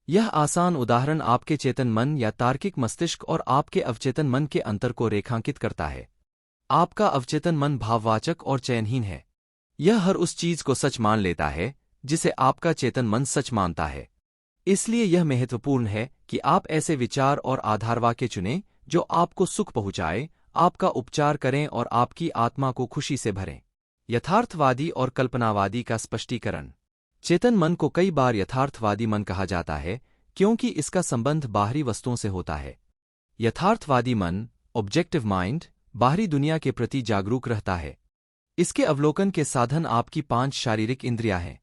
यह आसान उदाहरण आपके चेतन मन या तार्किक मस्तिष्क और आपके अवचेतन मन के अंतर को रेखांकित करता है। आपका अवचेतन मन भाववाचक और चयनहीन है। यह हर उस चीज को सच मान लेता है जिसे आपका चेतन मन सच मानता है। इसलिए यह महत्वपूर्ण है कि आप ऐसे विचार और आधारवाक्य चुनें जो आपको सुख पहुंचाए, आपका उपचार करें और आपकी आत्मा को खुशी से भरें। यथार्थवादी और कल्पनावादी का स्पष्टीकरण। चेतन मन को कई बार यथार्थवादी मन कहा जाता है क्योंकि इसका संबंध बाहरी वस्तुओं से होता है। यथार्थवादी मन, ऑब्जेक्टिव माइंड, बाहरी दुनिया के प्रति जागरूक रहता है। इसके अवलोकन के साधन आपकी 5 शारीरिक इंद्रियां हैं।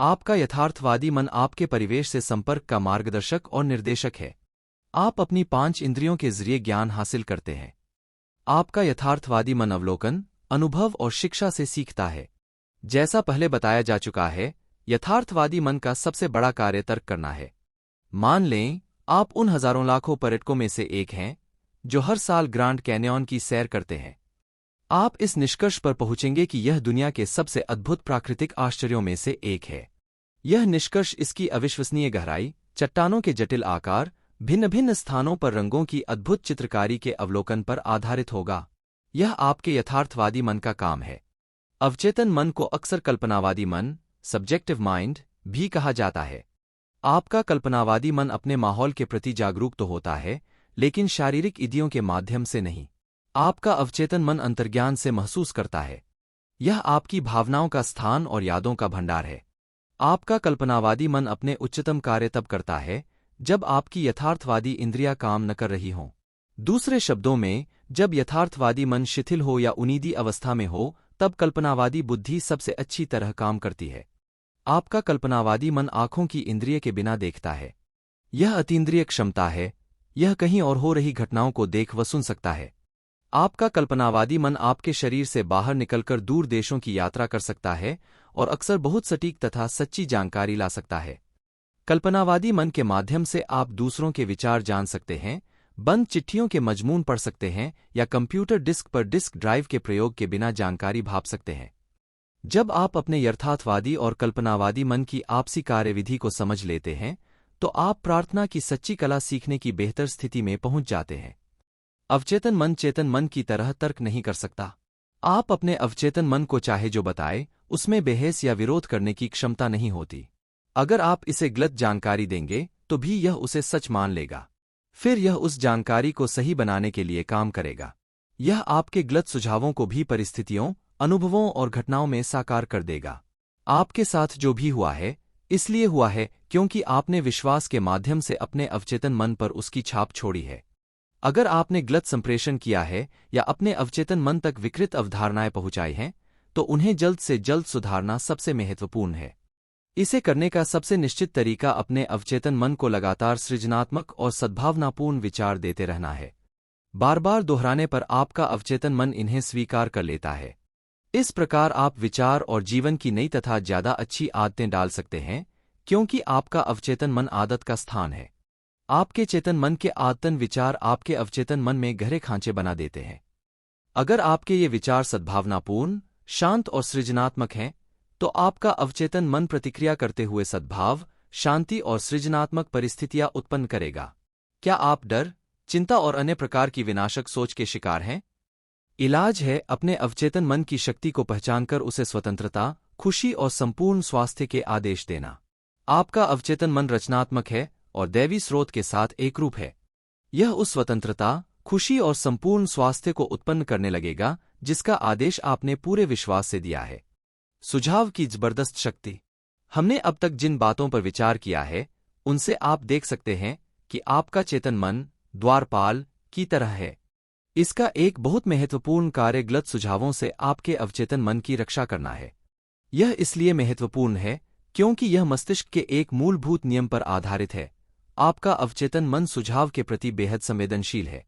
आपका यथार्थवादी मन आपके परिवेश से संपर्क का मार्गदर्शक और निर्देशक है। आप अपनी 5 इंद्रियों के जरिए ज्ञान हासिल करते हैं। आपका यथार्थवादी मन अवलोकन, अनुभव और शिक्षा से सीखता है। जैसा पहले बताया जा चुका है, यथार्थवादी मन का सबसे बड़ा कार्य तर्क करना है। मान लें, आप उन हजारों लाखों पर्यटकों में से एक हैं जो हर साल ग्रांड कैन्यन की सैर करते हैं। आप इस निष्कर्ष पर पहुंचेंगे कि यह दुनिया के सबसे अद्भुत प्राकृतिक आश्चर्यों में से एक है। यह निष्कर्ष इसकी अविश्वसनीय गहराई, चट्टानों के जटिल आकार, भिन्न भिन्न स्थानों पर रंगों की अद्भुत चित्रकारी के अवलोकन पर आधारित होगा। यह आपके यथार्थवादी मन का काम है। अवचेतन मन को अक्सर कल्पनावादी मन, सब्जेक्टिव माइंड, भी कहा जाता है। आपका कल्पनावादी मन अपने माहौल के प्रति जागरूक तो होता है, लेकिन शारीरिक इंद्रियों के माध्यम से नहीं। आपका अवचेतन मन अंतर्ज्ञान से महसूस करता है। यह आपकी भावनाओं का स्थान और यादों का भंडार है। आपका कल्पनावादी मन अपने उच्चतम कार्य तब करता है जब आपकी यथार्थवादी इंद्रियां काम न कर रही हों। दूसरे शब्दों में, जब यथार्थवादी मन शिथिल हो या उनीदी अवस्था में हो, तब कल्पनावादी बुद्धि सबसे अच्छी तरह काम करती है। आपका कल्पनावादी मन आंखों की इंद्रिय के बिना देखता है। यह अतीन्द्रिय क्षमता है। यह कहीं और हो रही घटनाओं को देख व सुन सकता है। आपका कल्पनावादी मन आपके शरीर से बाहर निकलकर दूर देशों की यात्रा कर सकता है और अक्सर बहुत सटीक तथा सच्ची जानकारी ला सकता है। कल्पनावादी मन के माध्यम से आप दूसरों के विचार जान सकते हैं, बंद चिट्ठियों के मजमून पढ़ सकते हैं या कंप्यूटर डिस्क पर डिस्क ड्राइव के प्रयोग के बिना जानकारी भाप सकते हैं। जब आप अपने यथार्थवादी और कल्पनावादी मन की आपसी कार्यविधि को समझ लेते हैं, तो आप प्रार्थना की सच्ची कला सीखने की बेहतर स्थिति में पहुंच जाते हैं। अवचेतन मन चेतन मन की तरह तर्क नहीं कर सकता। आप अपने अवचेतन मन को चाहे जो बताए, उसमें बहस या विरोध करने की क्षमता नहीं होती। अगर आप इसे गलत जानकारी देंगे तो भी यह उसे सच मान लेगा। फिर यह उस जानकारी को सही बनाने के लिए काम करेगा। यह आपके गलत सुझावों को भी परिस्थितियों, अनुभवों और घटनाओं में साकार कर देगा। आपके साथ जो भी हुआ है, इसलिए हुआ है क्योंकि आपने विश्वास के माध्यम से अपने अवचेतन मन पर उसकी छाप छोड़ी है। अगर आपने गलत संप्रेषण किया है या अपने अवचेतन मन तक विकृत अवधारणाएं पहुंचाई हैं, तो उन्हें जल्द से जल्द सुधारना सबसे महत्वपूर्ण है। इसे करने का सबसे निश्चित तरीका अपने अवचेतन मन को लगातार सृजनात्मक और सद्भावनापूर्ण विचार देते रहना है। बार बार दोहराने पर आपका अवचेतन मन इन्हें स्वीकार कर लेता है। इस प्रकार आप विचार और जीवन की नई तथा ज्यादा अच्छी आदतें डाल सकते हैं, क्योंकि आपका अवचेतन मन आदत का स्थान है। आपके चेतन मन के आदतन विचार आपके अवचेतन मन में गहरे खांचे बना देते हैं। अगर आपके ये विचार सद्भावनापूर्ण, शांत और सृजनात्मक हैं, तो आपका अवचेतन मन प्रतिक्रिया करते हुए सद्भाव, शांति और सृजनात्मक परिस्थितियां उत्पन्न करेगा। क्या आप डर, चिंता और अन्य प्रकार की विनाशक सोच के शिकार हैं? इलाज है अपने अवचेतन मन की शक्ति को पहचानकर उसे स्वतंत्रता, खुशी और संपूर्ण स्वास्थ्य के आदेश देना। आपका अवचेतन मन रचनात्मक है और दैवी स्रोत के साथ एकरूप है। यह उस स्वतंत्रता, खुशी और संपूर्ण स्वास्थ्य को उत्पन्न करने लगेगा जिसका आदेश आपने पूरे विश्वास से दिया है। सुझाव की जबरदस्त शक्ति। हमने अब तक जिन बातों पर विचार किया है, उनसे आप देख सकते हैं कि आपका चेतन मन द्वारपाल की तरह है। इसका एक बहुत महत्वपूर्ण कार्य गलत सुझावों से आपके अवचेतन मन की रक्षा करना है। यह इसलिए महत्वपूर्ण है क्योंकि यह मस्तिष्क के एक मूलभूत नियम पर आधारित है। आपका अवचेतन मन सुझाव के प्रति बेहद संवेदनशील है।